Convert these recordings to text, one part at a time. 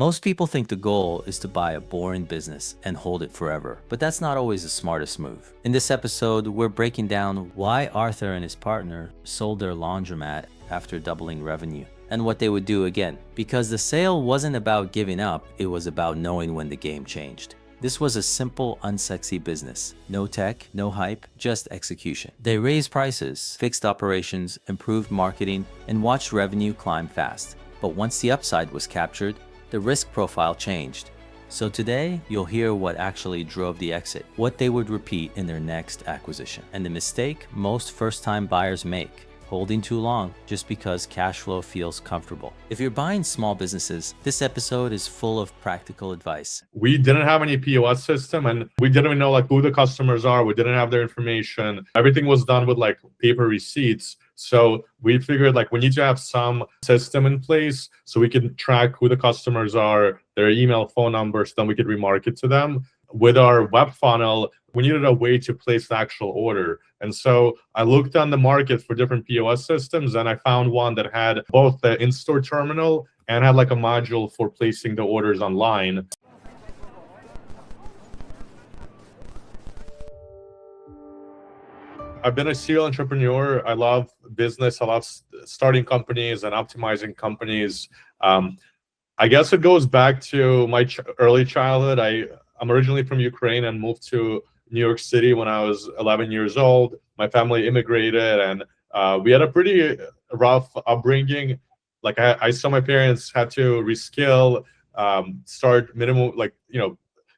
Most people think the goal is to buy a boring business and hold it forever, but that's not always the smartest move. In this episode, we're breaking down why Arthur and his partner sold their laundromat after doubling revenue, and what they would do again. Because the sale wasn't about giving up, it was about knowing when the game changed. This was a simple, unsexy business. No tech, no hype, just execution. They raised prices, fixed operations, improved marketing, and watched revenue climb fast. But once the upside was captured, the risk profile changed. So today, you'll hear what actually drove the exit, what they would repeat in their next acquisition, and the mistake most first-time buyers make: holding too long just because cash flow feels comfortable. If you're buying small businesses, this episode is full of practical advice. We didn't have any POS system, and we didn't even know who the customers are. We didn't have their information. Everything was done with paper receipts. So we figured we need to have some system in place so we can track who the customers are, their email, phone numbers, then we could remarket to them. With our web funnel, we needed a way to place the actual order. And so I looked on the market for different POS systems, and I found one that had both the in-store terminal and had a module for placing the orders online. I've been a serial entrepreneur. I love business. I love starting companies and optimizing companies. I guess it goes back to my early childhood. I'm originally from Ukraine and moved to New York City when I was 11 years old. My family immigrated, and we had a pretty rough upbringing. I saw my parents had to reskill, start minimum,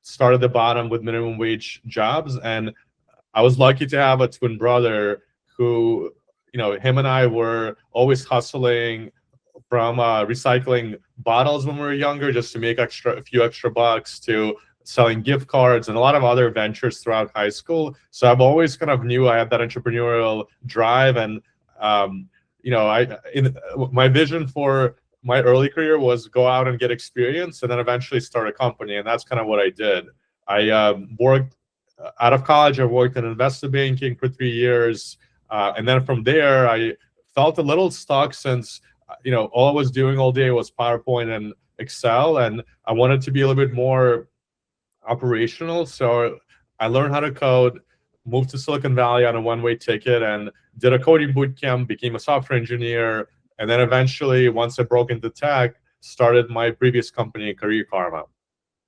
start at the bottom with minimum wage jobs. And I was lucky to have a twin brother who, him and I were always hustling from recycling bottles when we were younger just to make a few extra bucks, to selling gift cards and a lot of other ventures throughout high school. So I've always kind of knew I had that entrepreneurial drive. And my vision for my early career was go out and get experience and then eventually start a company. And that's kind of what I did. I worked out of college. I worked in investment banking for 3 years. And then from there, I felt a little stuck since, all I was doing all day was PowerPoint and Excel. And I wanted to be a little bit more operational. So I learned how to code, moved to Silicon Valley on a one-way ticket, and did a coding bootcamp, became a software engineer. And then eventually, once I broke into tech, started my previous company, Career Karma.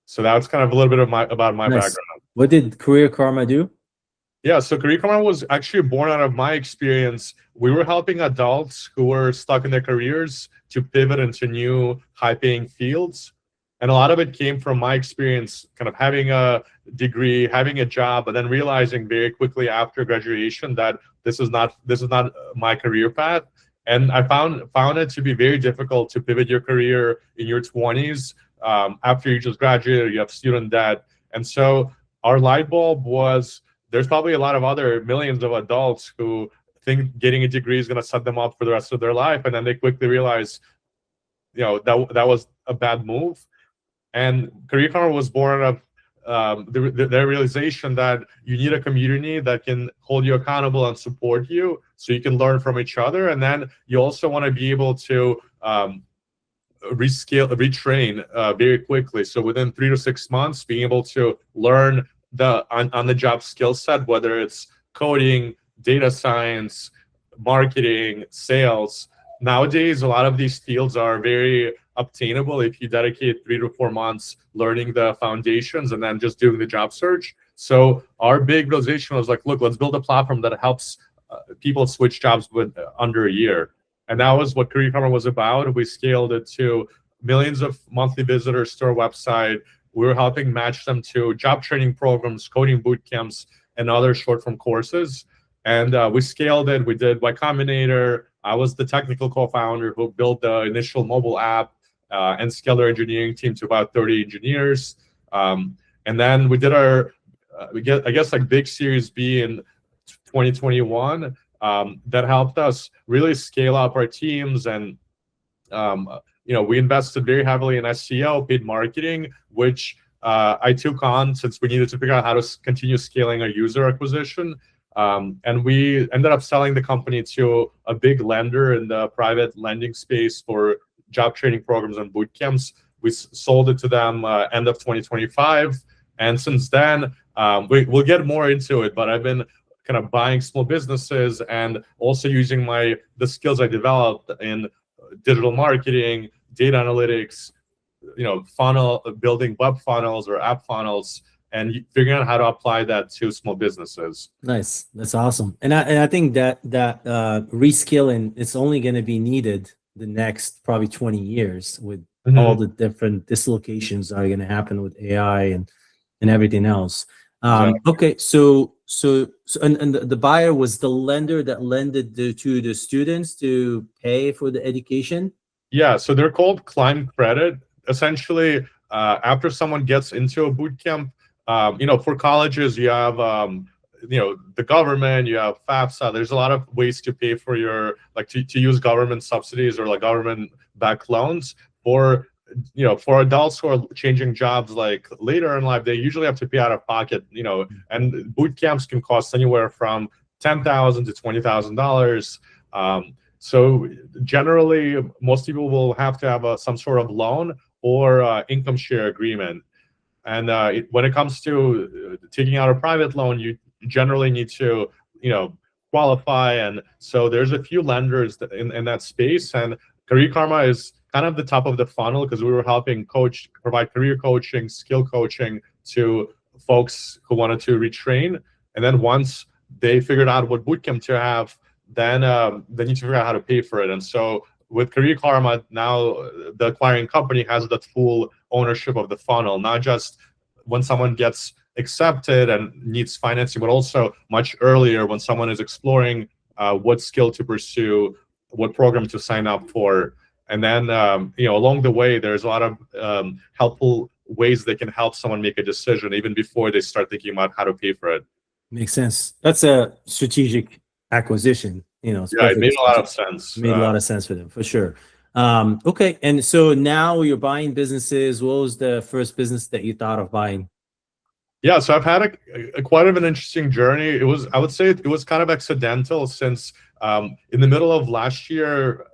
So that's kind of a little bit about my background. What did Career Karma do? Yeah, so Career Karma was actually born out of my experience. We were helping adults who were stuck in their careers to pivot into new high-paying fields. And a lot of it came from my experience, kind of having a degree, having a job, but then realizing very quickly after graduation that this is not my career path. And I found it to be very difficult to pivot your career in your 20s. After you just graduated, you have student debt. And so our light bulb was, there's probably a lot of other millions of adults who think getting a degree is going to set them up for the rest of their life. And then they quickly realize, that was a bad move. And Career Karma was born out of the realization that you need a community that can hold you accountable and support you so you can learn from each other. And then you also want to be able to retrain very quickly. So within 3 to 6 months, being able to learn the on-the-job skill set, whether it's coding, data science, marketing, sales. Nowadays, a lot of these fields are very obtainable if you dedicate 3 to 4 months learning the foundations and then just doing the job search. So our big realization was look, let's build a platform that helps people switch jobs with under a year. And that was what Career Karma was about. We scaled it to millions of monthly visitors to our website. We were helping match them to job training programs, coding boot camps, and other short-form courses. And we scaled it. We did Y Combinator. I was the technical co-founder who built the initial mobile app and scaled our engineering team to about 30 engineers. And then we did our, big Series B in 2021 that helped us really scale up our teams. And, we invested very heavily in SEO, paid marketing, which I took on since we needed to figure out how to continue scaling our user acquisition. And we ended up selling the company to a big lender in the private lending space for job training programs and boot camps. We sold it to them end of 2025. And since then, we'll get more into it, but I've been kind of buying small businesses and also using the skills I developed in digital marketing, data analytics, building web funnels or app funnels, and figuring out how to apply that to small businesses. Nice. That's awesome. And I think that reskilling it's only going to be needed the next probably 20 years with all the different dislocations that are going to happen with AI and everything else. Exactly. Okay. So the buyer was the lender that lended to the students to pay for the education. Yeah. So they're called climb credit. Essentially, after someone gets into a boot camp, for colleges, you have, the government, you have FAFSA. There's a lot of ways to pay for your, to use government subsidies or government-backed loans. For adults who are changing jobs later in life, they usually have to pay out of pocket, and boot camps can cost anywhere from $10,000 to $20,000. So generally, most people will have to have some sort of loan or income share agreement. And when it comes to taking out a private loan, you generally need to, qualify. And so there's a few lenders in that space. And Career Karma is kind of the top of the funnel because we were helping provide career coaching, skill coaching to folks who wanted to retrain. And then once they figured out what bootcamp to have, then they need to figure out how to pay for it. And so with Career Karma, now the acquiring company has that full ownership of the funnel, not just when someone gets accepted and needs financing, but also much earlier when someone is exploring what skill to pursue, what program to sign up for. And then, along the way, there's a lot of helpful ways they can help someone make a decision even before they start thinking about how to pay for it. Makes sense. That's a strategic acquisition. Yeah, it made a lot of sense. Made a lot of sense for them, for sure. Okay, and so now you're buying businesses. What was the first business that you thought of buying? Yeah, so I've had quite of an interesting journey. I would say it was kind of accidental since in the middle of last year,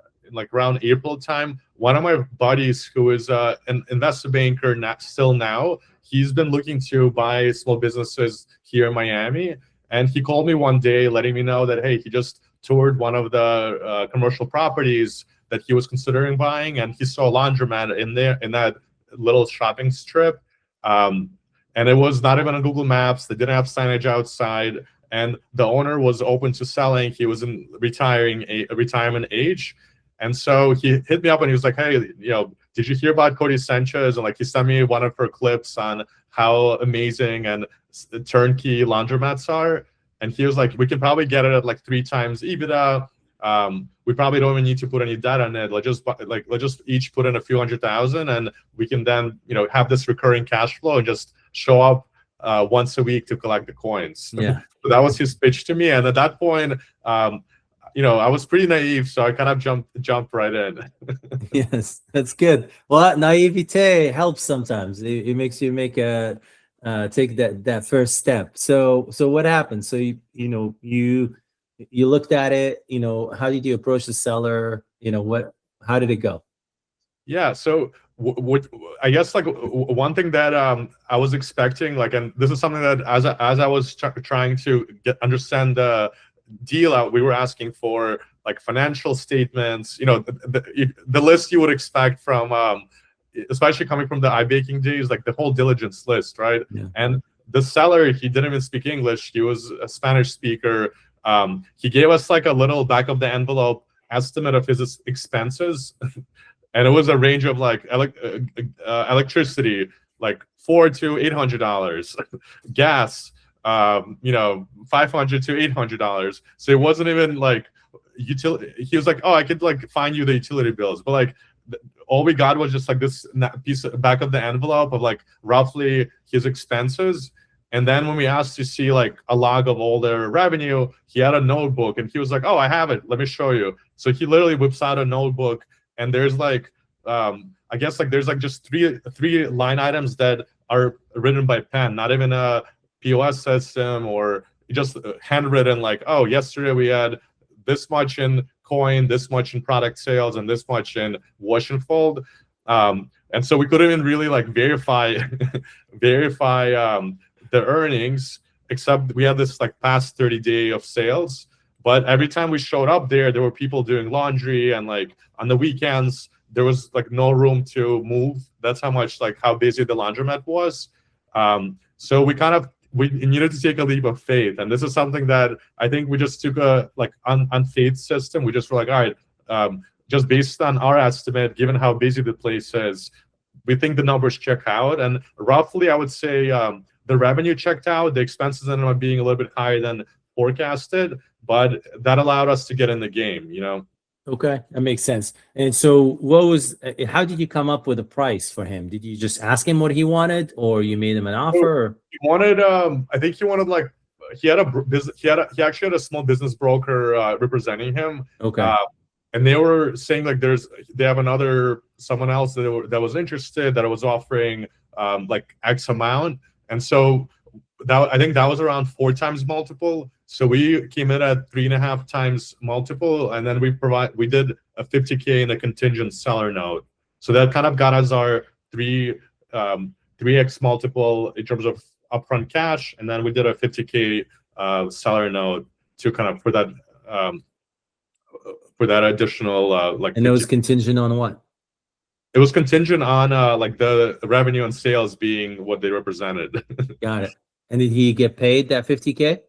around April time, one of my buddies who is an investment banker now, he's been looking to buy small businesses here in Miami. And he called me one day letting me know that, hey, he just toured one of the commercial properties that he was considering buying, and he saw a laundromat in that little shopping strip. And it was not even on Google Maps. They didn't have signage outside, and the owner was open to selling. He was in retirement age. And so he hit me up and he was like, hey, did you hear about Cody Sanchez? And he sent me one of her clips on how amazing and turnkey laundromats are. And he was like, we can probably get it at 3 times EBITDA. We probably don't even need to put any debt on it. Let's just each put in a few $100,000, and we can then have this recurring cash flow and just show up once a week to collect the coins. Yeah. So that was his pitch to me. And at that point, I was pretty naive, so I kind of jumped right in. Yes, that's good. Well, naivete helps sometimes. It makes you take that first step. So what happened? So you looked at it. How did you approach the seller? How did it go? Yeah. So I guess one thing that I was expecting, and this is something that as I was trying to understand the deal out, we were asking for financial statements, the list you would expect from especially coming from the iBaking days, the whole diligence list, right? Yeah. And the seller, he didn't even speak English. He was a Spanish speaker. He gave us a little back of the envelope estimate of his expenses, and it was a range of electricity, $400 to $800, gas, $500 to $800. So it wasn't even utility. He was like, oh, I could find you the utility bills, but all we got was just this piece of back of the envelope of roughly his expenses. And then when we asked to see a log of all their revenue, he had a notebook, and he was like, oh, I have it, let me show you. So he literally whips out a notebook, and there's I guess there's just three line items that are written by pen, not even a POS system or just handwritten, oh, yesterday we had this much in coin, this much in product sales, and this much in wash and fold. And so we couldn't even really like verify the earnings, except we had this like past 30-day of sales. But every time we showed up there were people doing laundry, and like on the weekends there was like no room to move. That's how busy the laundromat was. So we needed to take a leap of faith, and this is something that I think we just took a like on faith system. We just were like, all right, just based on our estimate, given how busy the place is, we think the numbers check out. And roughly, I would say the revenue checked out. The expenses ended up being a little bit higher than forecasted, but that allowed us to get in the game, you know? Okay, that makes sense. And so how did you come up with a price for him? Did you just ask him what he wanted, or you made him an offer? Or? He wanted, I think he wanted like, he actually had a small business broker representing him. Okay. And they were saying like they have someone else that was interested, that was offering like X amount. And so I think that was around 4 times multiple. So we came in at 3.5 times multiple, and then we did a $50K in a contingent seller note. So that kind of got us our 3x multiple in terms of upfront cash, and then we did a $50K seller note to kind of for that additional like. And it was contingent on what? It was contingent on like the revenue and sales being what they represented. Got it. And did he get paid that $50K?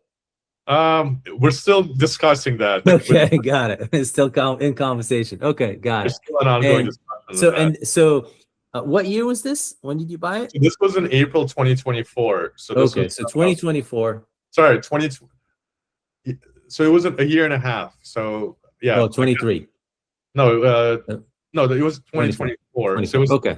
We're still discussing that. Okay, got it. It's still in conversation. Okay, got it. Still an ongoing discussion. So what year was this? When did you buy it? So this was in April 2024. So this okay, was, so 2024. Sorry, 20. So it was a year and a half. So yeah. Oh, 23. No, no, it was 2024. So it was okay.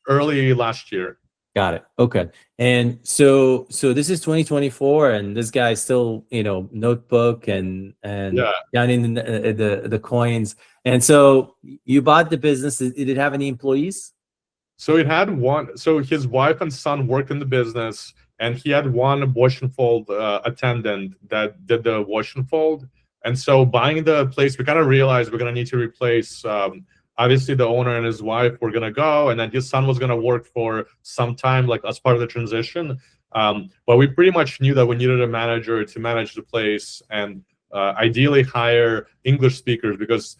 Early last year. Got it. Okay. And so this is 2024, and this guy's still, notebook and counting the coins. And so you bought the business. Did it have any employees? So it had one. So his wife and son worked in the business, and he had one wash and fold attendant that did the wash and fold. And so buying the place, we kind of realized we're going to need to replace. Obviously, the owner and his wife were going to go, and then his son was going to work for some time, like as part of the transition. But we pretty much knew that we needed a manager to manage the place, and ideally hire English speakers, because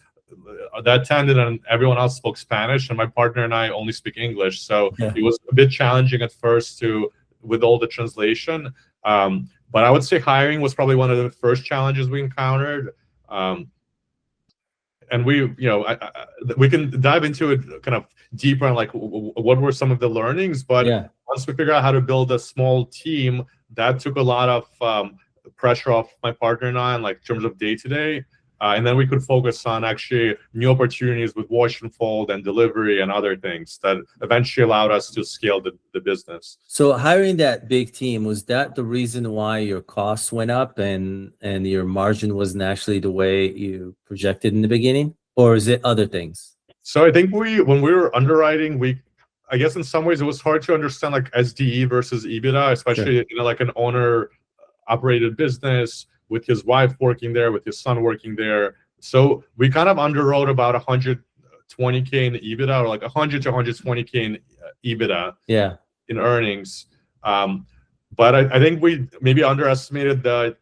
the attendant and everyone else spoke Spanish, and my partner and I only speak English. So it was a bit challenging at first with all the translation. But I would say hiring was probably one of the first challenges we encountered. And we can dive into it kind of deeper on like what were some of the learnings. But once we figure out how to build a small team, that took a lot of pressure off my partner and I, in like terms of day-to-day. And then we could focus on actually new opportunities with wash and fold and delivery and other things that eventually allowed us to scale the business. So hiring that big team, was that the reason why your costs went up and your margin wasn't actually the way you projected in the beginning? Or is it other things? So I think when we were underwriting, I guess in some ways it was hard to understand like SDE versus EBITDA, especially in like an owner operated business, with his wife working there, with his son working there. So we kind of underwrote about 120K in EBITDA, or like 100 to 120K in EBITDA in earnings. But I think we maybe underestimated the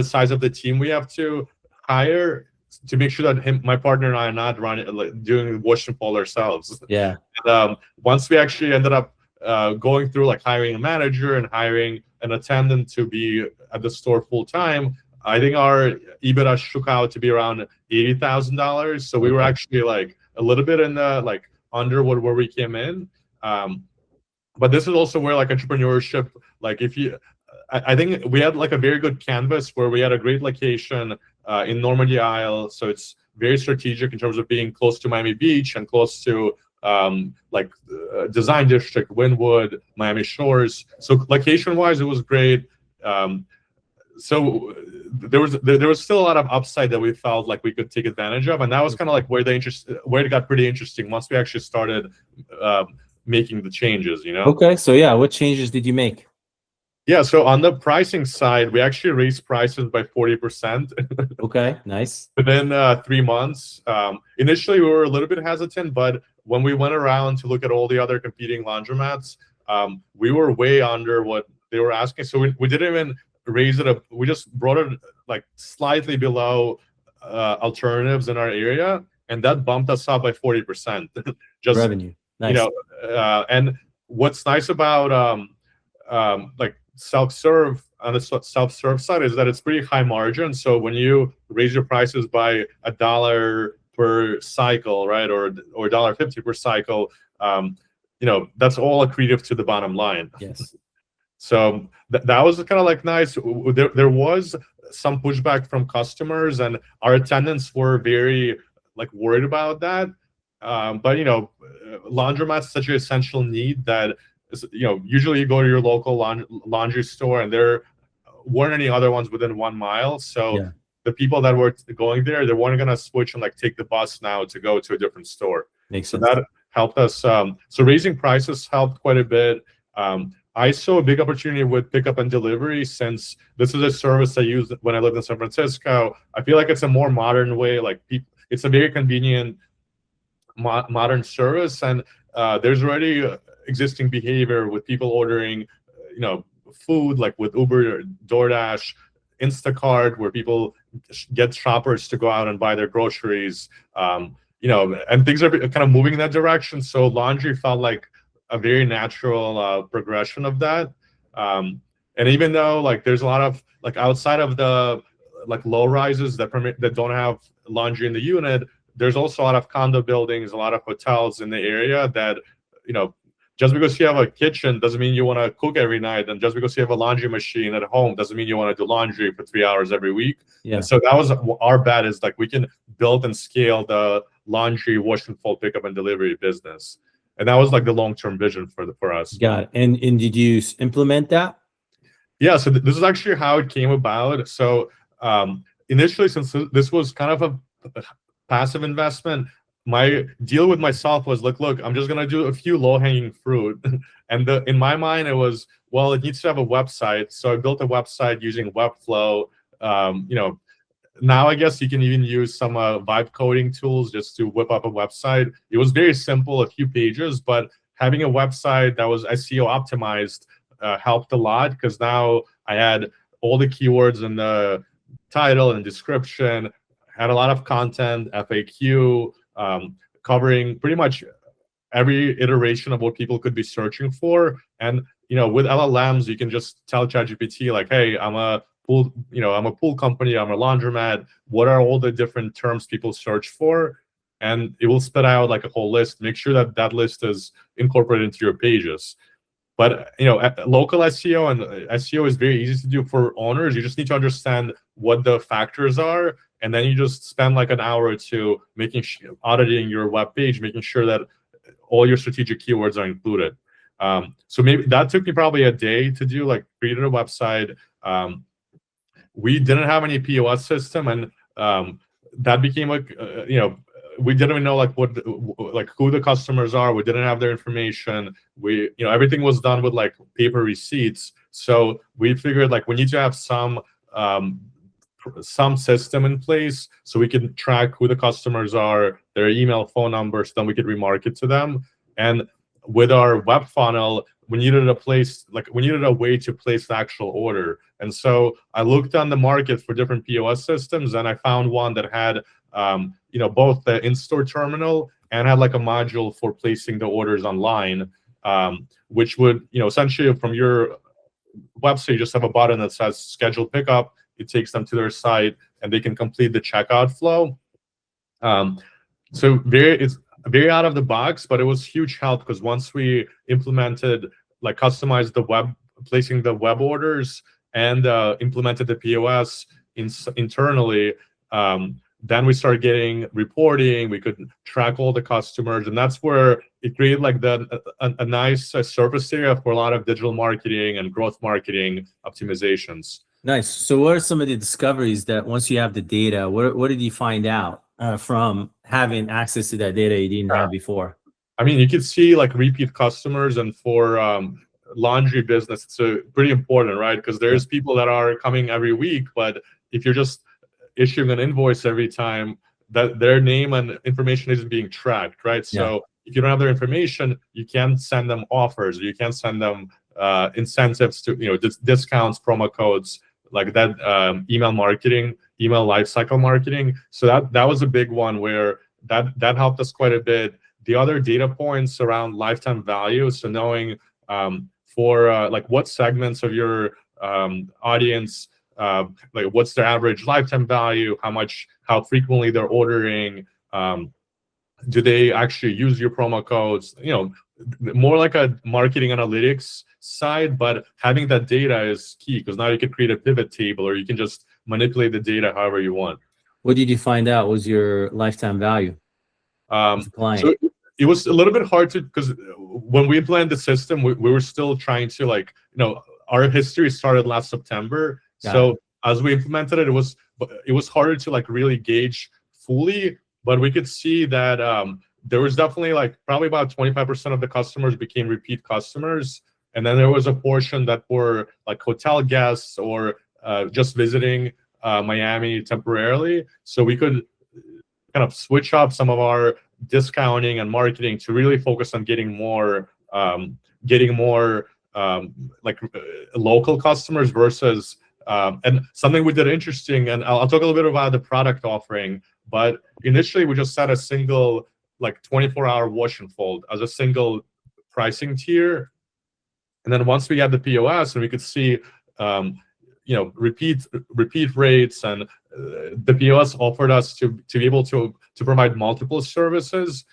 size of the team we have to hire to make sure that my partner and I are not doing wash and fold ourselves. Yeah. And, once we actually ended up going through like hiring a manager and hiring an attendant to be at the store full time, I think our EBITDA shook out to be around $80,000. So we were actually like a little bit in the like under where we came in. But this is also where like entrepreneurship, like I think we had like a very good canvas where we had a great location in Normandy Isle. So it's very strategic in terms of being close to Miami Beach and close to Design District, Wynwood, Miami Shores. So location-wise, it was great. So there was still a lot of upside that we felt like we could take advantage of, and that was kind of like where it got pretty interesting once we actually started making the changes. Okay, so what changes did you make? Yeah, so on the pricing side, we actually raised prices by 40% Okay, nice. within 3 months. Initially, we were a little bit hesitant, but when we went around to look at all the other competing laundromats, we were way under what they were asking. So we didn't even raise it up. We just brought it like slightly below alternatives in our area, and that bumped us up by 40%. Just Revenue. you Nice. know, and what's nice about like self-serve on the self-serve side is that it's pretty high margin. So when you raise your prices by $1 per cycle, right, or $1.50 per cycle, that's all accretive to the bottom line. Yes. So that was kind of like nice. There was some pushback from customers, and our attendants were very like worried about that. But laundromat's such an essential need that usually you go to your local laundry store, and there weren't any other ones within 1 mile. So Yeah. the people that were going there, they weren't gonna switch and like take the bus now to go to a different store. Makes So sense. that helped us. So raising prices helped quite a bit. I saw a big opportunity with pickup and delivery, since this is a service I used when I lived in San Francisco. I feel like it's a more modern way. Like it's a very convenient modern service, and there's already existing behavior with people ordering, food, like with Uber, DoorDash, Instacart, where people get shoppers to go out and buy their groceries. And things are kind of moving in that direction. So laundry felt like a very natural progression of that. And even though like there's a lot of like outside of the like low rises that don't have laundry in the unit, there's also a lot of condo buildings, a lot of hotels in the area that, just because you have a kitchen doesn't mean you want to cook every night. And just because you have a laundry machine at home doesn't mean you want to do laundry for 3 hours every week. Yeah. And so that was our bet, is like we can build and scale the laundry wash and fold pickup and delivery business. And that was like the long-term vision for us. Got it. And did you implement that? Yeah, so this is actually how it came about. So initially, since this was kind of a passive investment, my deal with myself was like, look, I'm just gonna do a few low-hanging fruit. And in my mind, it was, well, it needs to have a website. So I built a website using Webflow. Now I guess you can even use some vibe coding tools just to whip up a website. It was very simple, a few pages, but having a website that was SEO optimized helped a lot, because now I had all the keywords in the title and description, had a lot of content, FAQ, covering pretty much every iteration of what people could be searching for. And with LLMs, you can just tell ChatGPT like, hey, I'm a pool company, I'm a laundromat. What are all the different terms people search for? And it will spit out like a whole list. Make sure that that list is incorporated into your pages. But local SEO and SEO is very easy to do for owners. You just need to understand what the factors are, and then you just spend like an hour or two auditing your web page, making sure that all your strategic keywords are included. So maybe that took me probably a day to do, like created a website. We didn't have any POS system, and that became like we didn't even know like who the customers are. We didn't have their information. Everything was done with like paper receipts. So we figured like we need to have some system in place so we can track who the customers are, their email, phone numbers, then we could remarket to them. And with our web funnel, we needed a way to place the actual order. And so I looked on the market for different POS systems, and I found one that had both the in-store terminal and had like a module for placing the orders online, which would essentially from your website you just have a button that says schedule pickup. It takes them to their site, and they can complete the checkout flow. So it's very out of the box, but it was huge help, because once we implemented, like customized the placing the web orders and implemented the POS internally, then we started getting reporting. We could track all the customers, and that's where it created like a nice surface area for a lot of digital marketing and growth marketing optimizations. Nice. So what are some of the discoveries that once you have the data, what did you find out from having access to that data you didn't have before? I mean, you could see like repeat customers, and for laundry business, it's pretty important, right? Because there's people that are coming every week, but if you're just issuing an invoice every time, that their name and information isn't being tracked, right? So if you don't have their information, you can't send them offers, or you can't send them incentives to, discounts, promo codes, like that, email marketing, email lifecycle marketing. So that was a big one where that helped us quite a bit. The other data points around lifetime value, so knowing for like what segments of your audience, like what's their average lifetime value, how frequently they're ordering, do they actually use your promo codes, more like a marketing analytics side. But having that data is key, because now you can create a pivot table, or you can just manipulate the data however you want. What did you find out was your lifetime value as a client? So it was a little bit hard to, because when we implemented the system, we were still trying to, like, our history started last September. So as we implemented it, it was harder to like really gauge fully, but we could see that there was definitely like probably about 25% of the customers became repeat customers. And then there was a portion that were like hotel guests or just visiting Miami temporarily. So we could kind of switch up some of our discounting and marketing to really focus on getting more local customers versus and something we did interesting, and I'll talk a little bit about the product offering, but initially we just set a single like 24-hour wash and fold as a single pricing tier. And then once we had the POS and we could see repeat rates, and the POS offered us to be able to provide multiple services,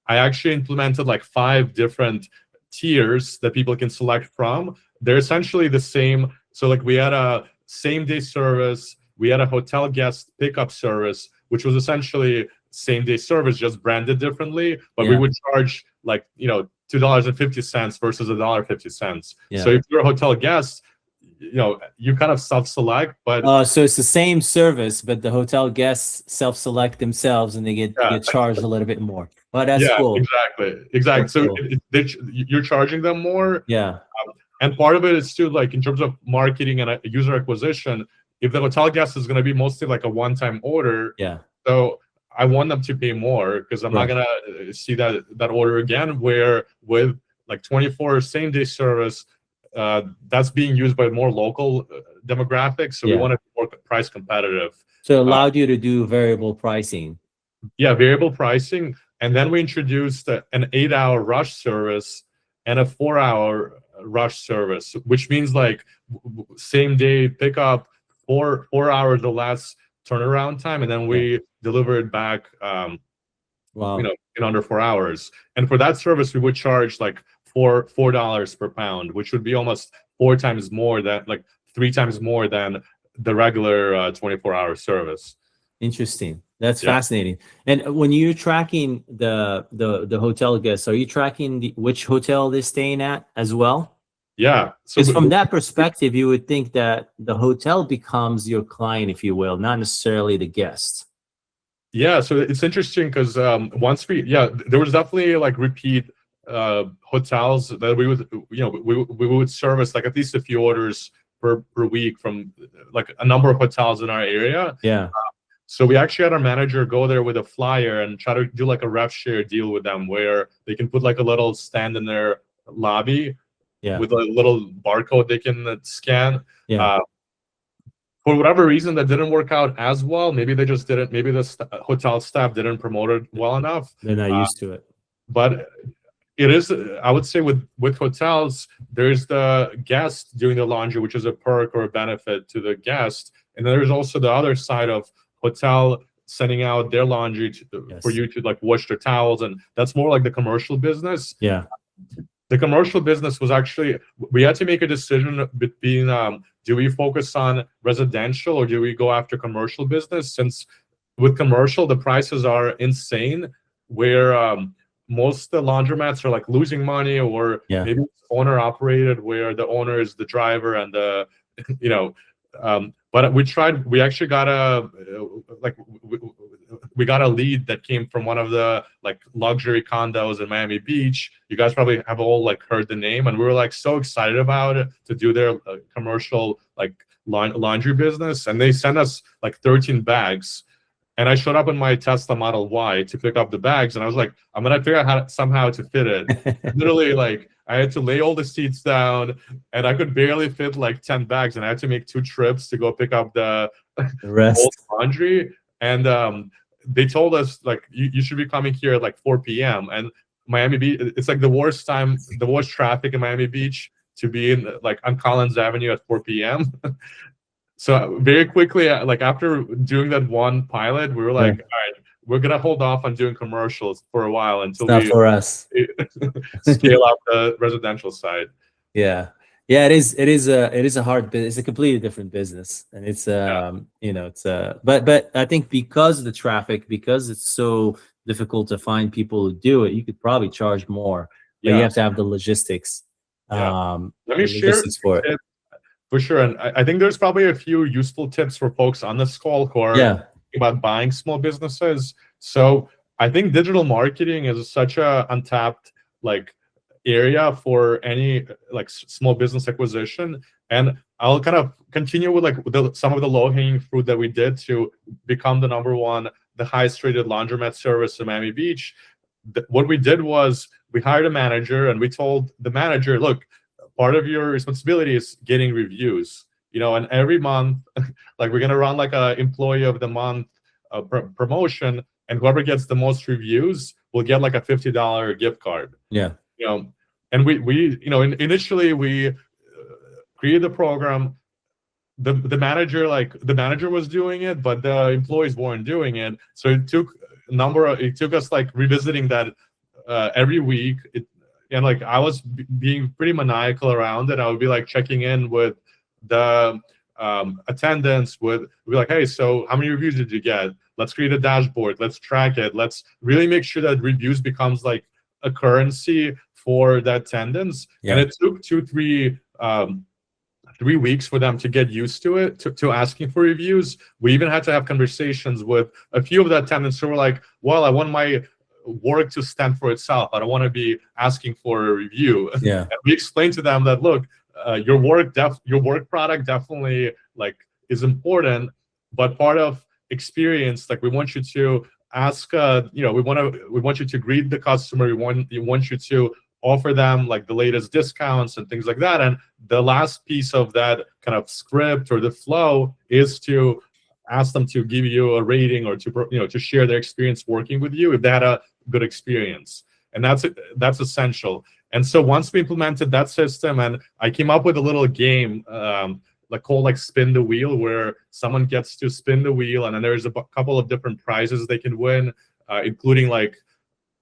I actually implemented like 5 different tiers that people can select from. They're essentially the same. So like we had a same-day service, we had a hotel guest pickup service, which was essentially same-day service, just branded differently, but we would charge like, $2.50 versus $1.50. So if you're a hotel guest, you kind of self-select, but so it's the same service, but the hotel guests self-select themselves, and they get charged a little bit more. But that's cool. Exactly. That's So cool. You're charging them more. And part of it is too, like in terms of marketing and user acquisition, if the hotel guest is going to be mostly like a one-time order, so I want them to pay more, because I'm not going to see that order again. Where with like 24 same-day service, that's being used by more local demographics, so we want to be more price competitive. So it allowed you to do variable pricing. Variable pricing. And then we introduced an 8-hour rush service and a 4-hour rush service, which means like same day pickup, 4 hours or less turnaround time, and then we deliver it back in under 4 hours. And for that service we would charge like $4 per pound, which would be almost 4 times more than, like 3 times more than the regular 24-hour service. Interesting. That's fascinating. And when you're tracking the hotel guests, are you tracking which hotel they're staying at as well? So because from that perspective, you would think that the hotel becomes your client, if you will, not necessarily the guest. So it's interesting because once there was definitely like repeat hotels that we would service like at least a few orders per week from like a number of hotels in our area. So we actually had our manager go there with a flyer and try to do like a rev share deal with them, where they can put like a little stand in their lobby with a little barcode they can scan. For whatever reason, that didn't work out as well. Maybe they just didn't. Maybe the hotel staff didn't promote it well enough. They're not used to it. But it is, I would say, with hotels, there's the guest doing the laundry, which is a perk or a benefit to the guest, and then there's also the other side of hotel sending out their laundry for you to like wash their towels, and that's more like the commercial business. The commercial business was actually, we had to make a decision between do we focus on residential or do we go after commercial business, since with commercial the prices are insane, where most of the laundromats are like losing money, or maybe it's owner operated, where the owner is the driver and the but we actually got we got a lead that came from one of the like luxury condos in Miami Beach. You guys probably have all like heard the name, and we were like so excited about it to do their commercial like laundry business. And they sent us like 13 bags. And I showed up in my Tesla Model Y to pick up the bags, and I was like, I'm gonna figure out how somehow to fit it. Literally, like I had to lay all the seats down, and I could barely fit like 10 bags, and I had to make 2 trips to go pick up the rest old laundry. And they told us like you should be coming here at like 4 p.m. and Miami Beach, it's like the worst time, the worst traffic in Miami Beach to be in like on Collins Avenue at 4 p.m. So very quickly, like after doing that one pilot, we were like, all right, we're gonna hold off on doing commercials for a while until not for us. scale up the residential side. Yeah. Yeah, it is a hard business. It's a completely different business, and it's you know, it's but I think because of the traffic, because it's so difficult to find people who do it, you could probably charge more, but you have to have the logistics. Let me share for it. For sure, and I think there's probably a few useful tips for folks on this call who are thinking about buying small businesses. So I think digital marketing is such a untapped like area for any like small business acquisition, and I'll kind of continue with like some of the low-hanging fruit that we did to become the #1, the highest rated laundromat service in Miami Beach. What we did was we hired a manager, and we told the manager, look, part of your responsibility is getting reviews, you know, and every month like we're going to run like a employee of the month promotion, and whoever gets the most reviews will get like a $50 gift card. You know, and we you know, initially we created the program. The manager was doing it, but the employees weren't doing it. So it took us like revisiting that every week. And like I was being pretty maniacal around it. I would be like checking in with the attendance. We'd be like, hey, so how many reviews did you get? Let's create a dashboard. Let's track it. Let's really make sure that reviews becomes like a currency for the attendance. And it took 3 weeks for them to get used to it, to asking for reviews. We even had to have conversations with a few of the attendants who were like, well, I want my work to stand for itself. I don't want to be asking for a review. And we explained to them that, look, your work product definitely like is important, but part of experience, like we want you to ask, you know, we want you to greet the customer. We want you to offer them like the latest discounts and things like that. And the last piece of that kind of script or the flow is to ask them to give you a rating or to share their experience working with you if they had a good experience. And that's essential. And so once we implemented that system, and I came up with a little game called spin the wheel, where someone gets to spin the wheel, and then there's a couple of different prizes they can win, including like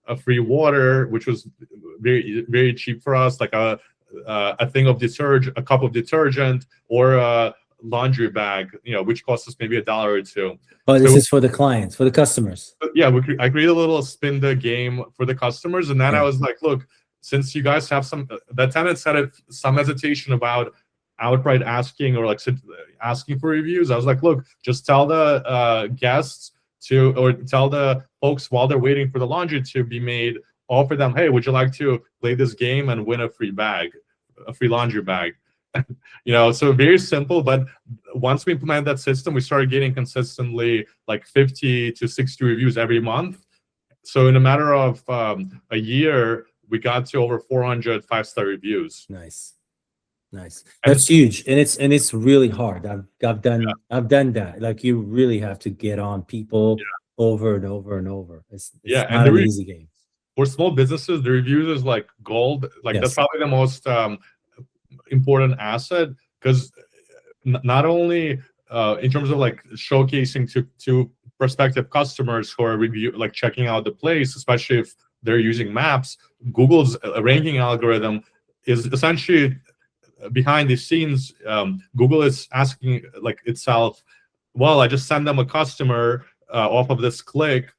a free water, which was very, very cheap for us, like a thing of detergent, a cup of detergent, or a laundry bag, you know, which costs us maybe $1 or $2. But this is for the clients, for the customers. Yeah, I created a little spin the game for the customers, and then I was like, look, since you guys have the tenants had some hesitation about outright asking or like asking for reviews. I was like, look, just tell the guests or tell the folks while they're waiting for the laundry to be made, offer them, hey, would you like to play this game and win a free laundry bag? You know, so very simple. But once we implemented that system, we started getting consistently like 50 to 60 reviews every month. So in a matter of a year, we got to over 400 5-star reviews. Nice. That's huge, and it's really hard. I've done that. Like, you really have to get on people over and over and over. It's not an easy game. For small businesses, the reviews is like gold. Like that's probably the most important asset, because not only in terms of like showcasing to prospective customers who are checking out the place, especially if they're using maps, Google's ranking algorithm is essentially behind the scenes. Google is asking like itself, well, I just sent them a customer off of this click.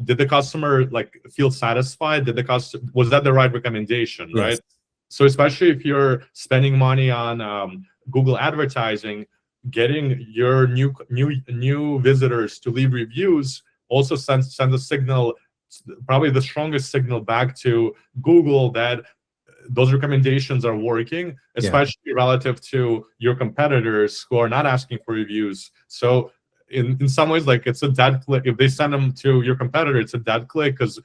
Did the customer like feel satisfied? Was that the right recommendation? Yes. Right. So especially if you're spending money on Google advertising, getting your new visitors to leave reviews also send a signal, probably the strongest signal back to Google that those recommendations are working, especially relative to your competitors who are not asking for reviews. So in some ways, like, it's a dead click. If they send them to your competitor, it's a dead click because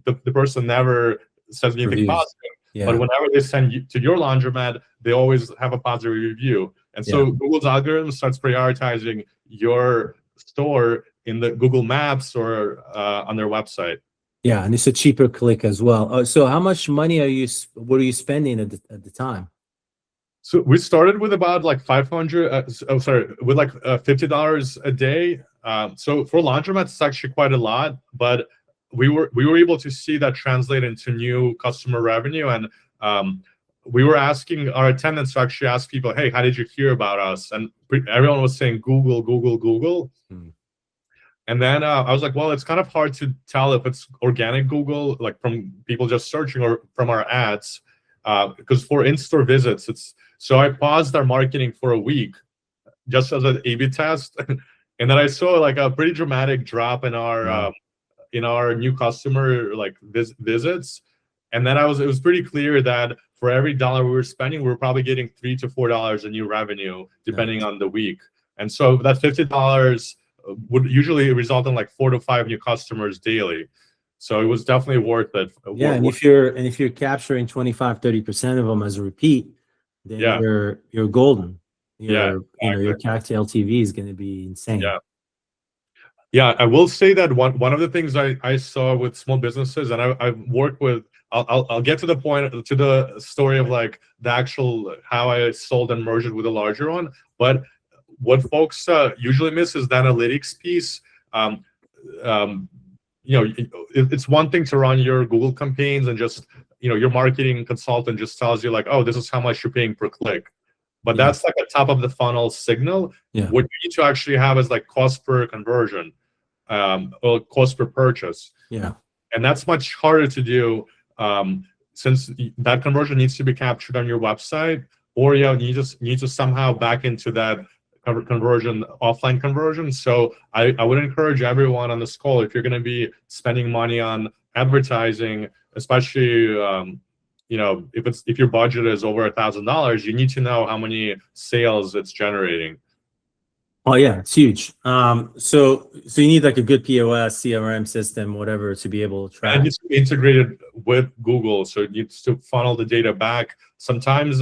the person never says anything Reviews. positive. Yeah. But whenever they send you to your laundromat, they always have a positive review. And so Google's algorithm starts prioritizing your store in the Google Maps or on their website. Yeah, and it's a cheaper click as well. So how much money were you spending at the time? So we started with about like 500, with like $50 a day. So for laundromats, it's actually quite a lot, but we were able to see that translate into new customer revenue. And we were asking our attendants to actually ask people, hey, how did you hear about us? And everyone was saying Google, Google, Google. And then I was like, well, it's kind of hard to tell if it's organic Google, like from people just searching, or from our ads, because for in-store visits, so I paused our marketing for a week just as an A/B test, and then I saw like a pretty dramatic drop in our new customer like visits, and then it was pretty clear that for every dollar we were spending, we were probably getting $3 to $4 in new revenue depending on the week, and so that $50 would usually result in like 4 to 5 new customers daily. So it was definitely worth it. Yeah, and if you're capturing 25-30% of them as a repeat, then you're golden. Your CAC to LTV is going to be insane. Yeah, I will say that one of the things I saw with small businesses, and I work with, I'll get to the point, to the story of like the actual how I sold and merged it with a larger one, but what folks usually miss is the analytics piece. It's one thing to run your Google campaigns and just, your marketing consultant just tells you like, oh, this is how much you're paying per click. But that's like a top of the funnel signal. What you need to actually have is like cost per conversion, or cost per purchase. And that's much harder to do, since that conversion needs to be captured on your website, or you just need to somehow back into that conversion, offline conversion. So I would encourage everyone on this call, if you're going to be spending money on advertising, especially if your budget is over $1,000, you need to know how many sales it's generating. Oh yeah, it's huge. So you need like a good POS, CRM system, whatever, to be able to track. And it needs to be integrated with Google, so it needs to funnel the data back. Sometimes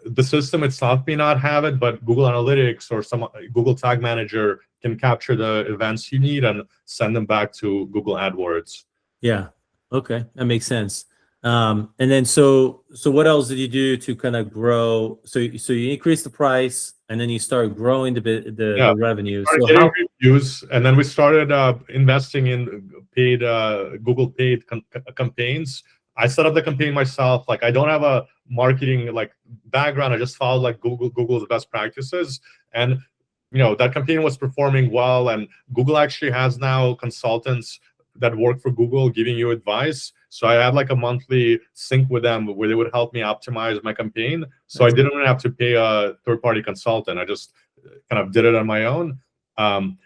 the system itself may not have it, but Google Analytics or some Google Tag Manager can capture the events you need and send them back to Google AdWords. Yeah. Okay, that makes sense. And then so what else did you do to kind of grow? So you increase the price, and then you start growing the revenue. So getting reviews, and then we started investing in paid Google paid campaigns. I set up the campaign myself. Like, I don't have a marketing like background. I just followed like Google's best practices, and that campaign was performing well. And Google actually has now consultants that work for Google giving you advice. So I had like a monthly sync with them where they would help me optimize my campaign. So I didn't have to pay a third-party consultant. I just kind of did it on my own. And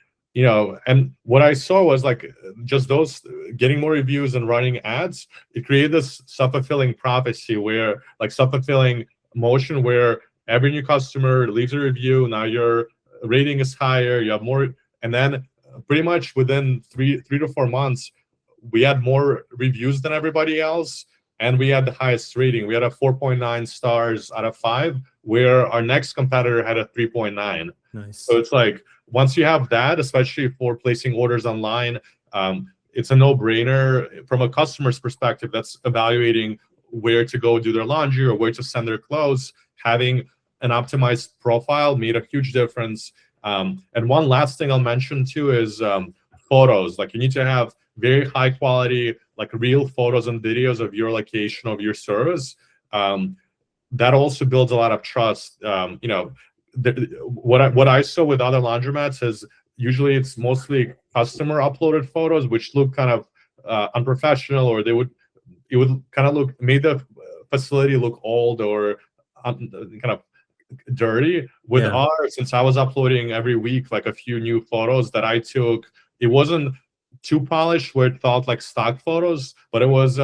what I saw was like just those getting more reviews and running ads, it created this self-fulfilling prophecy, where like self-fulfilling motion, where every new customer leaves a review. Now your rating is higher, you have more, and then pretty much within three to 4 months, we had more reviews than everybody else, and we had the highest rating. We had a 4.9 stars out of 5, where our next competitor had a 3.9. Nice. So it's like, once you have that, especially for placing orders online, it's a no-brainer from a customer's perspective that's evaluating where to go do their laundry or where to send their clothes. Having an optimized profile made a huge difference. And one last thing I'll mention too is photos. Like, you need to have very high quality, like real photos and videos of your location, of your service. That also builds a lot of trust. What I saw with other laundromats is usually it's mostly customer uploaded photos, which look kind of unprofessional, or it would kind of made the facility look old or kind of dirty. With ours, since I was uploading every week like a few new photos that I took, it wasn't too polished where it felt like stock photos, but it was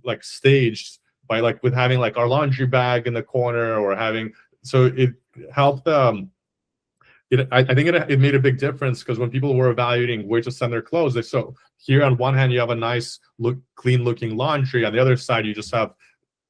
like staged by like with having like our laundry bag in the corner or having, so it helped I think it made a big difference because when people were evaluating where to send their clothes, they saw here on one hand you have a nice clean looking laundry, on the other side you just have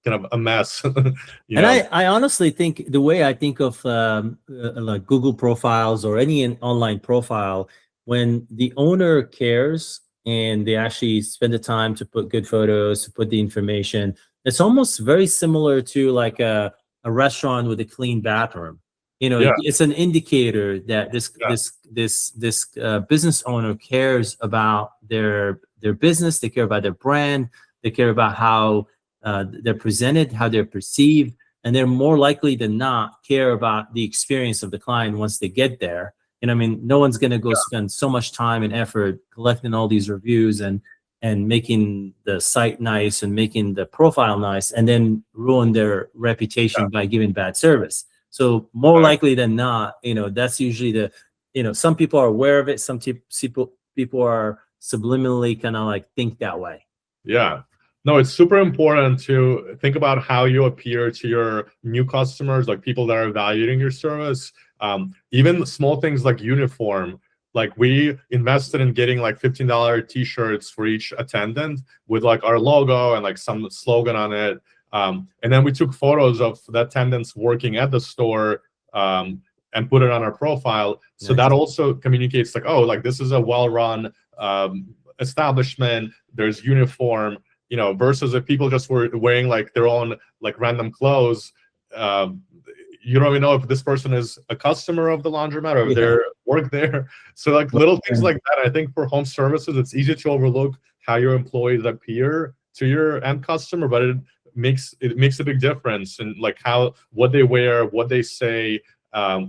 kind of a mess. And I honestly think the way I think of like Google profiles or any online profile, when the owner cares and they actually spend the time to put good photos, to put the information, it's almost very similar to like a restaurant with a clean bathroom. You know, it's an indicator that this business owner cares about their business. They care about their brand. They care about how they're presented, how they're perceived, and they're more likely than not care about the experience of the client once they get there. And I mean, no one's going to go spend so much time and effort collecting all these reviews and making the site nice and making the profile nice, and then ruin their reputation by giving bad service. So more likely than not, you know, that's usually the, you know, some people are aware of it. Some people are subliminally kind of like think that way. Yeah. No, it's super important to think about how you appear to your new customers, like people that are evaluating your service. Even small things like uniform, like we invested in getting like $15 t-shirts for each attendant with like our logo and like some slogan on it. And then we took photos of the attendants working at the store and put it on our profile. So that also communicates like, oh, like this is a well-run establishment. There's uniform, you know, versus if people just were wearing like their own like random clothes. You don't even know if this person is a customer of the laundromat or if they work there. So like little things like that. I think for home services, it's easy to overlook how your employees appear to your end customer, but it makes a big difference in like what they wear, what they say,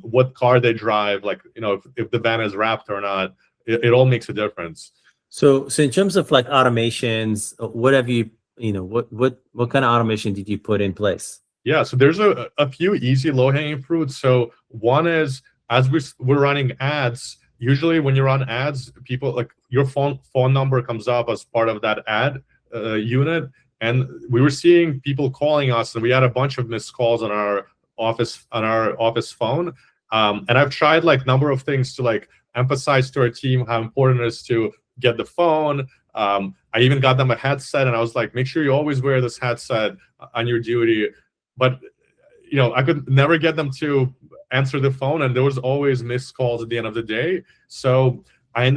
what car they drive, like, you know, if the van is wrapped or not. It all makes a difference. So in terms of like automations, what have you know, what kind of automation did you put in place? Yeah, so there's a few easy low-hanging fruits. So one is, as we're running ads, usually when you run ads, people like your phone number comes up as part of that ad unit. And we were seeing people calling us, and we had a bunch of missed calls on our office phone. And I've tried like number of things to like emphasize to our team how important it is to get the phone. I even got them a headset, and I was like, make sure you always wear this headset on your duty. But you know, I could never get them to answer the phone, and there was always missed calls at the end of the day. So I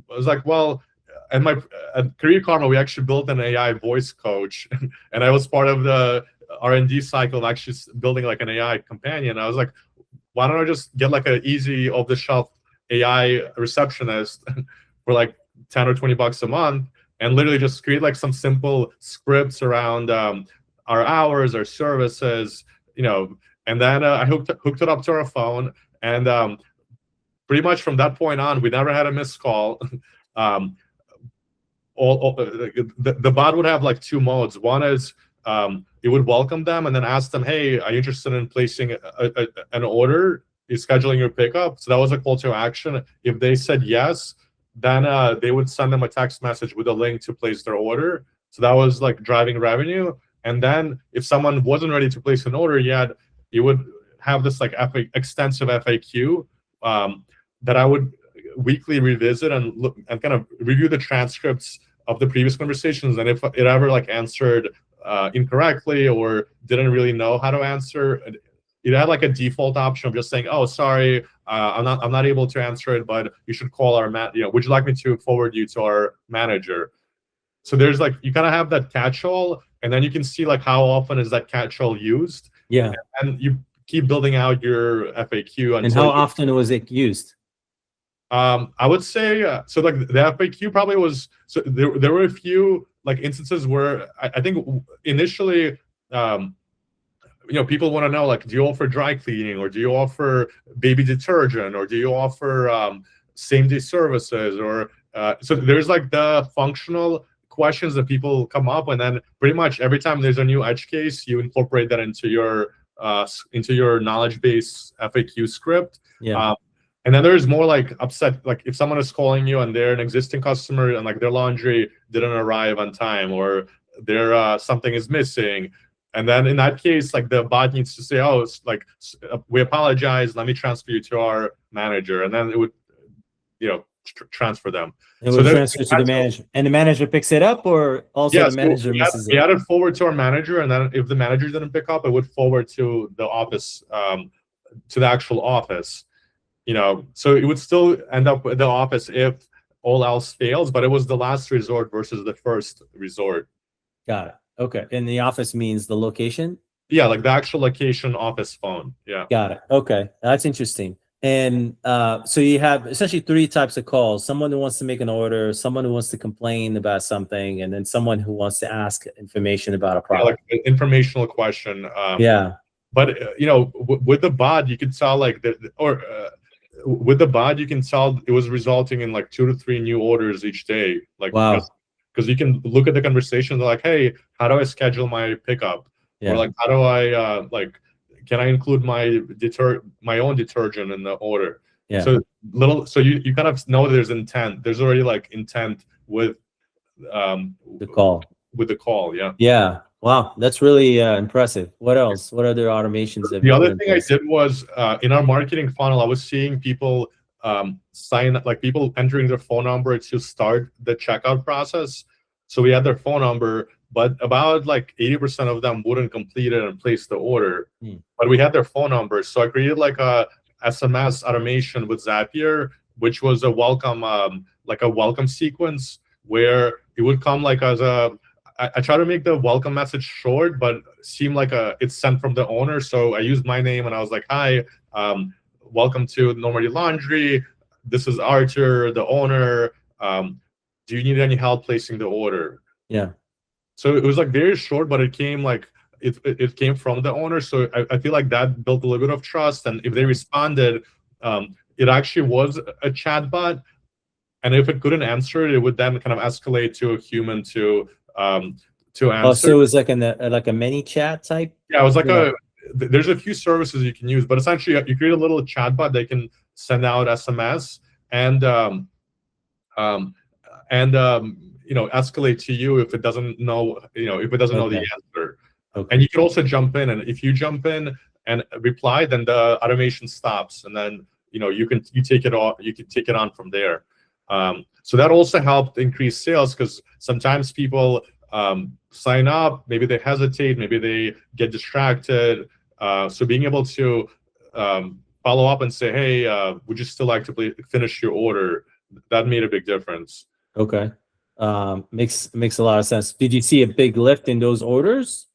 was like, well. And at Career Karma, we actually built an AI voice coach, and I was part of the R&D cycle of actually building like an AI companion. I was like, why don't I just get like an easy off-the-shelf AI receptionist for like 10 or 20 bucks a month, and literally just create like some simple scripts around our hours, our services, you know. And then I hooked it up to our phone, and pretty much from that point on, we never had a missed call. The bot would have like two modes. One is it would welcome them and then ask them, hey, are you interested in placing an order? Is scheduling your pickup? So that was a call to action. If they said yes, then they would send them a text message with a link to place their order. So that was like driving revenue. And then if someone wasn't ready to place an order yet, you would have this like extensive FAQ that I would weekly revisit and look and kind of review the transcripts of the previous conversations, and if it ever like answered incorrectly or didn't really know how to answer, it had like a default option of just saying, oh, sorry, I'm not able to answer it, but you should call our would you like me to forward you to our manager? So there's like, you kind of have that catch-all, and then you can see like how often is that catch-all used. Yeah. And you keep building out your FAQ. And how often was it used? I would say so like the FAQ probably was, so there were a few like instances where I think initially people want to know, like, do you offer dry cleaning, or do you offer baby detergent, or do you offer same-day services, or so there's like the functional questions that people come up, and then pretty much every time there's a new edge case, you incorporate that into your knowledge base FAQ script. Yeah. And then there's more like upset, like if someone is calling you and they're an existing customer and like their laundry didn't arrive on time, or their something is missing. And then in that case, like the bot needs to say, oh, it's like, we apologize, let me transfer you to our manager. And then it would, transfer them. It would transfer to the manager, and the manager picks it up, or also the manager misses it? We had it forward to our manager, and then if the manager didn't pick up, it would forward to the office, to the actual office. So it would still end up with the office if all else fails, but it was the last resort versus the first resort. Got it. Okay. And the office means the location? Yeah, like the actual location, office phone. Yeah. Got it. Okay. That's interesting. And so you have essentially 3 types of calls: someone who wants to make an order, someone who wants to complain about something, and then someone who wants to ask information about a product. Yeah, like an informational question. Yeah. But with the bot, you could tell like with the bot, you can tell it was resulting in like 2 to 3 new orders each day. Like, wow. Because you can look at the conversation, they're like, hey, how do I schedule my pickup? Yeah. Or like, how do I can I include my own detergent in the order? Yeah. So you kind of know there's intent. There's already like intent with the call. With the call, yeah. Yeah. Wow, that's really impressive. What else? What other automations? The other thing I did was in our marketing funnel, I was seeing people people entering their phone number to start the checkout process. So we had their phone number, but about like 80% of them wouldn't complete it and place the order. But we had their phone number, so I created like a SMS automation with Zapier, which was a welcome sequence where it would come like as a. I try to make the welcome message short, but seem like it's sent from the owner. So I used my name and I was like, hi, welcome to Normandy Laundry. This is Artur, the owner. Do you need any help placing the order? Yeah. So it was like very short, but it came like, it came from the owner. So I feel like that built a little bit of trust. And if they responded, it actually was a chat bot. And if it couldn't answer it, it would then kind of escalate to a human to answer. Oh, so it was like a mini chat type? Yeah, it was like there's a few services you can use, but essentially you create a little chat bot that can send out SMS and escalate to you if it doesn't know, know the answer. Okay. And you can also jump in, and if you jump in and reply, then the automation stops, and then you take it on from there. So that also helped increase sales, because sometimes people sign up, maybe they hesitate, maybe they get distracted. So being able to follow up and say, hey, would you still like to finish your order? That made a big difference. Okay. Makes a lot of sense. Did you see a big lift in those orders?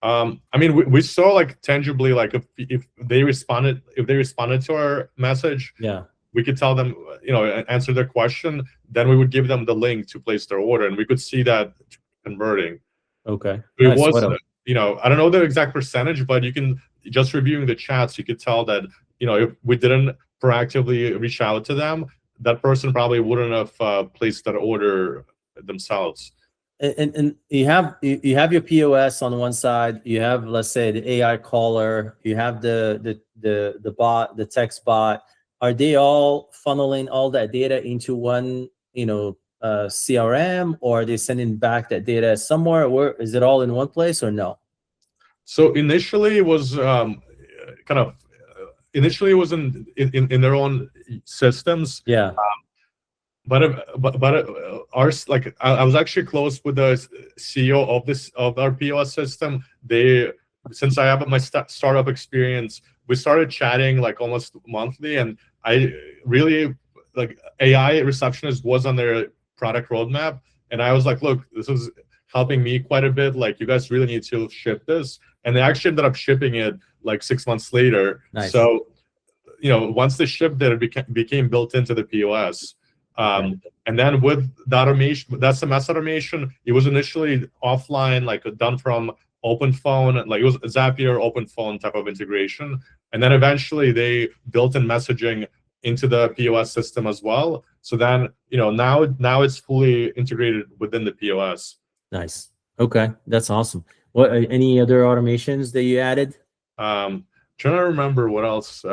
I mean, we saw like tangibly, like if they responded to our message, yeah, we could tell them, answer their question. Then we would give them the link to place their order, and we could see that converting. Okay. It nice. Was, I don't know the exact percentage, but you can, just reviewing the chats, you could tell that, if we didn't proactively reach out to them, that person probably wouldn't have placed that order themselves. And you have your POS on one side, you have, let's say, the AI caller, you have the bot, the text bot. Are they all funneling all that data into one, CRM, or are they sending back that data somewhere? Where is it all in one place, or no? So initially it was in their own systems. Yeah. But ours, like I was actually close with the CEO of our POS system. Since I have my startup experience, we started chatting like almost monthly, and I really like AI receptionist was on their product roadmap, and I was like, look, this is helping me quite a bit. Like, you guys really need to ship this, and they actually ended up shipping it like 6 months later. Nice. So, once they shipped it, it became built into the POS. And then with the automation, that SMS automation, it was initially offline, like done from open phone, like it was Zapier open phone type of integration. And then eventually they built in messaging into the POS system as well. So then, now it's fully integrated within the POS. Nice. Okay. That's awesome. What, any other automations that you added? Trying to remember what else.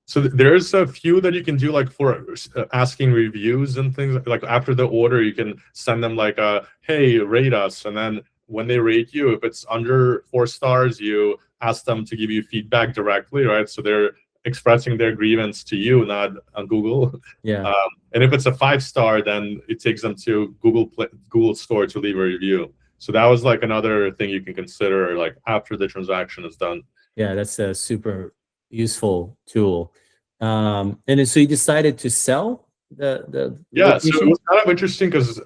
So there's a few that you can do, like for asking reviews and things. Like after the order, you can send them like hey, rate us. And then when they rate you, if it's under 4 stars, you ask them to give you feedback directly, right? So they're expressing their grievance to you, not on Google. Yeah. And if it's a 5-star, then it takes them to Google Store to leave a review. So that was like another thing you can consider, like after the transaction is done. Yeah, that's a super useful tool. And then, so you decided to sell the Yeah, so location? it was kind of interesting because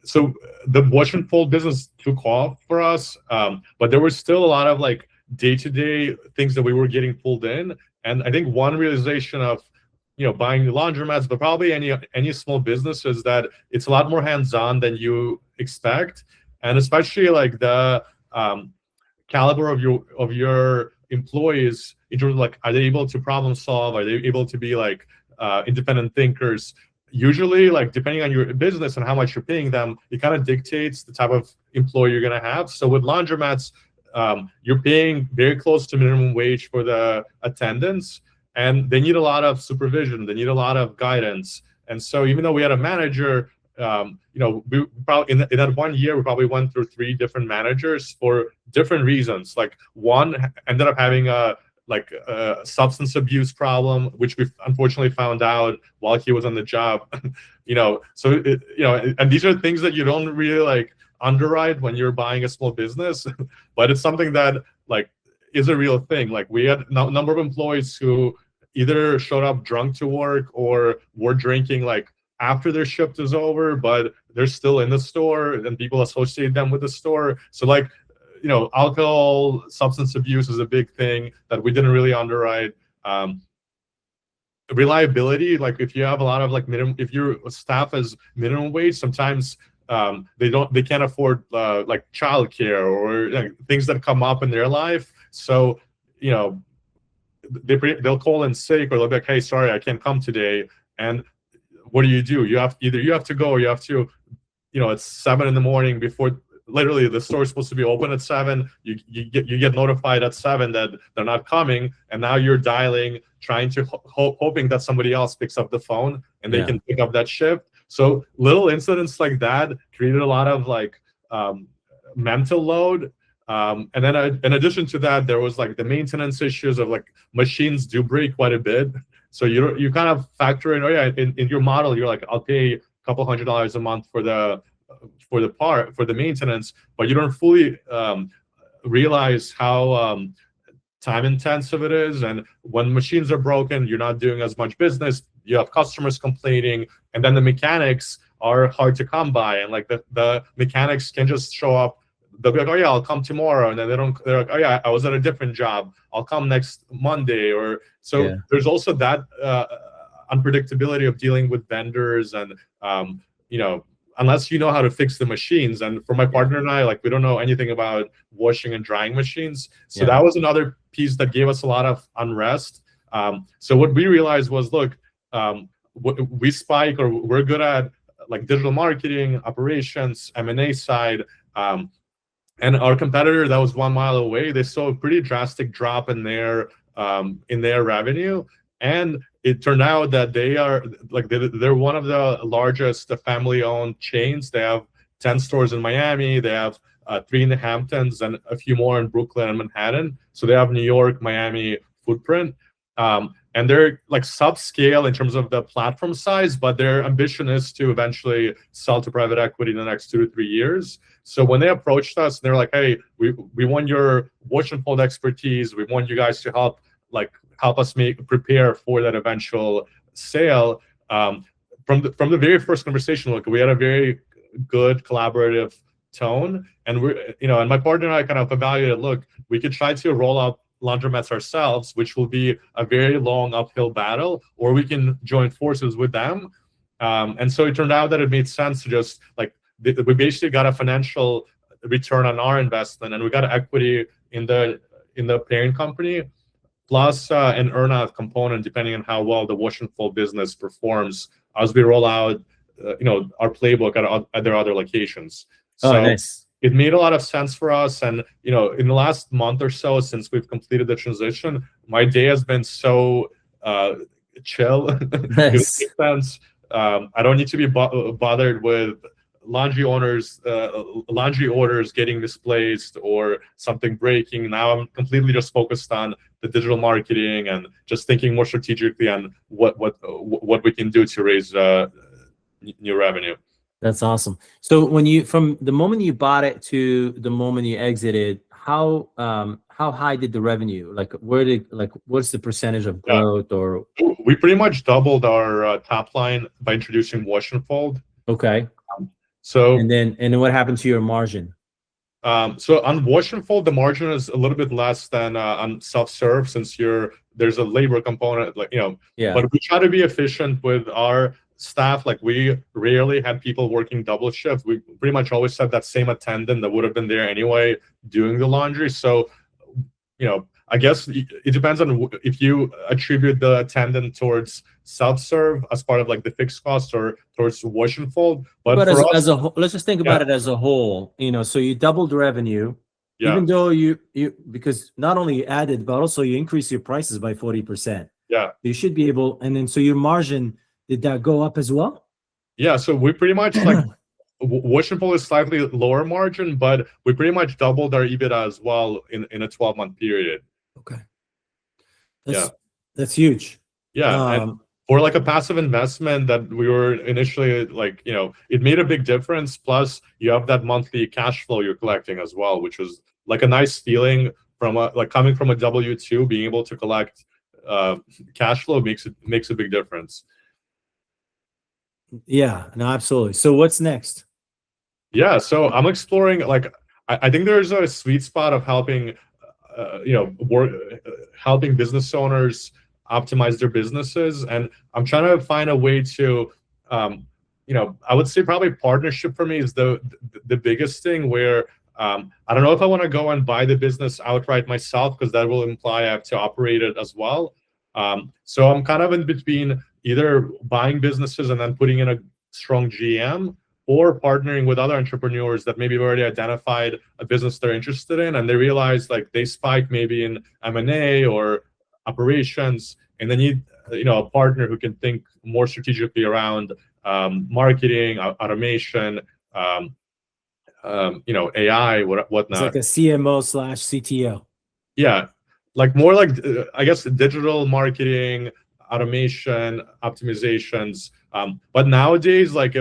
so the wash and fold business took off for us, but there was still a lot of like day-to-day things that we were getting pulled in. And I think one realization of buying the laundromats, but probably any small business, is that it's a lot more hands-on than you expect, and especially like the caliber of your employees in terms of like, are they able to problem solve? Are they able to be like independent thinkers? Usually, like depending on your business and how much you're paying them, it kind of dictates the type of employee you're going to have. So with laundromats, you're paying very close to minimum wage for the attendants, and they need a lot of supervision. They need a lot of guidance. And so even though we had a manager, we probably in that 1 year, we probably went through 3 different managers for different reasons. Like one ended up having a substance abuse problem, which we unfortunately found out while he was on the job. So and these are things that you don't really like underwrite when you're buying a small business, but it's something that like is a real thing. Like we had a number of employees who either showed up drunk to work or were drinking like after their shift is over, but they're still in the store and people associate them with the store. So like, alcohol, substance abuse is a big thing that we didn't really underwrite. Reliability, like if you have a lot of like if your staff is minimum wage, sometimes they can't afford like childcare or like, things that come up in their life. So they'll call in sick, or they'll be like, hey, sorry, I can't come today. And what do? You have to go, or you have to, it's 7 a.m. before literally the store is supposed to be open at 7. You get notified at 7 that they're not coming, and now you're dialing, trying to hoping that somebody else picks up the phone and they can pick up that shift. So little incidents like that created a lot of like mental load. And then in addition to that, there was like the maintenance issues of like machines do break quite a bit. So you kind of factor in, in your model, you're like, I'll pay a couple $100 a month for the maintenance, but you don't fully realize how time intensive it is. And when machines are broken, you're not doing as much business. You have customers complaining, and then the mechanics are hard to come by. And like the mechanics can just show up. They'll be like, oh yeah, I'll come tomorrow, and then they're like, oh yeah, I was at a different job, I'll come next Monday. Or so there's also that unpredictability of dealing with vendors, and unless you know how to fix the machines. And for my partner and I, like we don't know anything about washing and drying machines. So that was another piece that gave us a lot of unrest. So what we realized was, look, we spike, or we're good at like digital marketing, operations, M&A side. And our competitor that was 1 mile away, they saw a pretty drastic drop in their revenue. And it turned out that they're one of the largest family-owned chains. They have 10 stores in Miami. They have 3 in the Hamptons and a few more in Brooklyn and Manhattan. So they have New York, Miami footprint. And they're like subscale in terms of the platform size, but their ambition is to eventually sell to private equity in the next 2 to 3 years. So when they approached us, they're like, hey, we want your wash and fold expertise. We want you guys to help us prepare for that eventual sale. From the very first conversation, look, we had a very good collaborative tone, and and my partner and I kind of evaluated, look, we could try to roll out laundromats ourselves, which will be a very long uphill battle, or we can join forces with them. And so it turned out that it made sense to just we basically got a financial return on our investment, and we got equity in the parent company, plus an earnout component depending on how well the wash and fold business performs as we roll out our playbook at their other locations. So nice. It made a lot of sense for us. And in the last month or so since we've completed the transition, my day has been so chill. If it Nice. makes sense. I don't need to be bothered with laundry orders getting misplaced or something breaking. Now I'm completely just focused on the digital marketing and just thinking more strategically on what we can do to raise new revenue. That's awesome. So when you, from the moment you bought it to the moment you exited, how high did the revenue, like what's the percentage of growth? Or We pretty much doubled our top line by introducing wash and fold. okay. So And then what happened to your margin? so on wash and fold, the margin is a little bit less than on self-serve, since there's a labor component, like, Yeah. but we try to be efficient with our staff. Like, we rarely had people working double shift. We pretty much always had that same attendant that would have been there anyway doing the laundry. So, I guess it depends on if you attribute the attendant towards self-serve as part of like the fixed cost or towards wash and fold. But But for us, as a whole, let's just think about it as a whole. So you doubled revenue, even though you because not only you added, but also you increased your prices by 40%. Yeah. You should be able, and then so your margin, did that go up as well? Yeah, so we pretty much like wash and fold is slightly lower margin, but we pretty much doubled our EBITDA as well in a 12-month period. Okay. That's huge. Yeah, and for like a passive investment that we were initially like, it made a big difference. Plus, you have that monthly cash flow you're collecting as well, which was like a nice feeling from coming from a W-2, being able to collect cash flow makes a big difference. Yeah, no, absolutely. So what's next? Yeah, so I'm exploring, like, I think there's a sweet spot of helping, helping business owners optimize their businesses, and I'm trying to find a way to, I would say probably partnership for me is the biggest thing. Where I don't know if I want to go and buy the business outright myself, because that will imply I have to operate it as well. So I'm kind of in between either buying businesses and then putting in a strong GM, or partnering with other entrepreneurs that maybe have already identified a business they're interested in, and they realize like they spike maybe in M&A or operations, and they need a partner who can think more strategically around marketing, automation, AI, whatnot. It's like a CMO/CTO. Yeah, like more like I guess digital marketing, automation, optimizations. But nowadays, like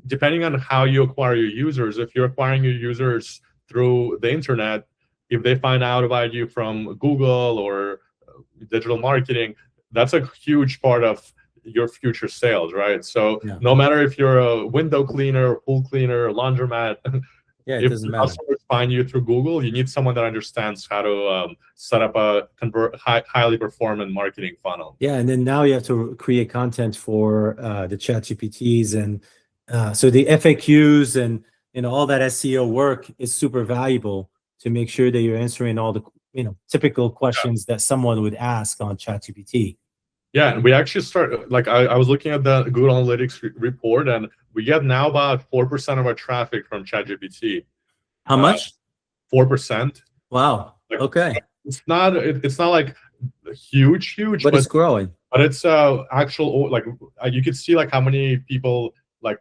depending on how you acquire your users, if you're acquiring your users through the internet, if they find out about you from Google or digital marketing, that's a huge part of your future sales, right? So no matter if you're a window cleaner, pool cleaner, laundromat, it if doesn't matter. customers find you through Google, you need someone that understands how to set up a highly performant marketing funnel. Yeah, and then now you have to create content for the ChatGPTs, and so the FAQs and all that SEO work is super valuable to make sure that you're answering all the typical questions that someone would ask on ChatGPT. Yeah, and we actually start, like, I was looking at the Google Analytics report, and we get now about 4% of our traffic from ChatGPT. How much? 4%. Wow. Like, okay. It's not like huge, but it's growing. But it's actual, like, you could see like how many people like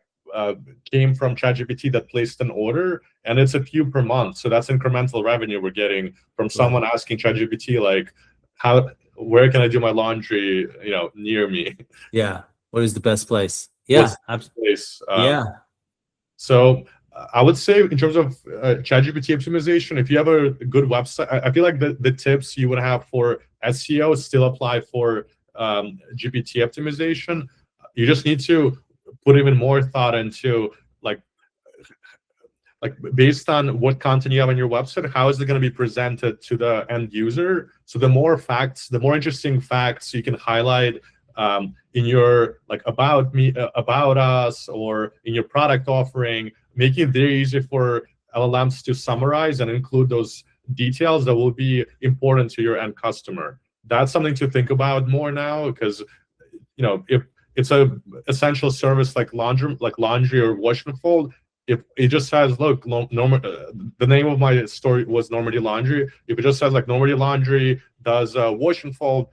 came from ChatGPT that placed an order, and it's a few per month. So that's incremental revenue we're getting from someone asking ChatGPT like, where can I do my laundry, near me? Yeah. What is the best place? Yeah. Yeah. So I would say in terms of ChatGPT optimization, if you have a good website, I feel like the tips you would have for SEO still apply for GPT optimization. You just need to put even more thought into like based on what content you have on your website, how is it going to be presented to the end user? So the more interesting facts you can highlight in your like about me, about us, or in your product offering, making it very easy for LLMs to summarize and include those details that will be important to your end customer. That's something to think about more now, because if it's a essential service like laundry or wash and fold, if it just says, look, the name of my story was Normandy Laundry. If it just says like Normandy Laundry does wash and fold,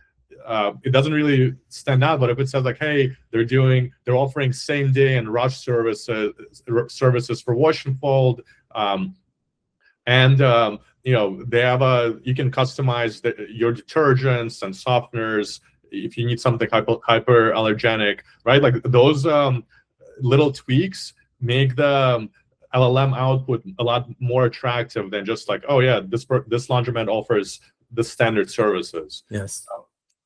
it doesn't really stand out. But if it says like, hey, they're offering same day and rush services for wash and fold, and they have you can customize your detergents and softeners if you need something hyperallergenic, right? Like those little tweaks make the LLM output a lot more attractive than just like, oh yeah, this laundromat offers the standard services. Yes.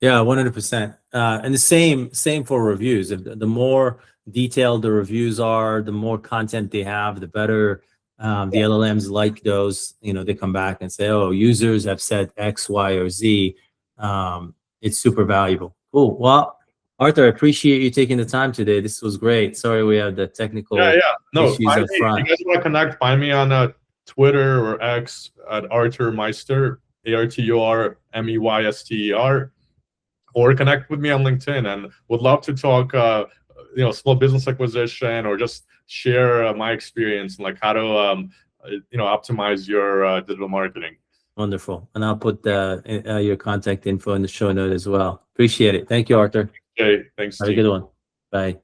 Yeah, 100%. And the same for reviews. The more detailed the reviews are, the more content they have, the better. The LLMs like those. They come back and say, oh, users have said X, Y, or Z. It's super valuable. Cool. Well, Artur, I appreciate you taking the time today. This was great. Sorry we had the technical issues up front. If you guys want to connect, find me on Twitter or X at Artur Meyster, ArturMeyster, or connect with me on LinkedIn, and would love to talk small business acquisition, or just share my experience and like how to optimize your digital marketing. Wonderful. And I'll put your contact info in the show note as well. Appreciate it. Thank you, Artur. Okay, thanks. Have a good one. Bye.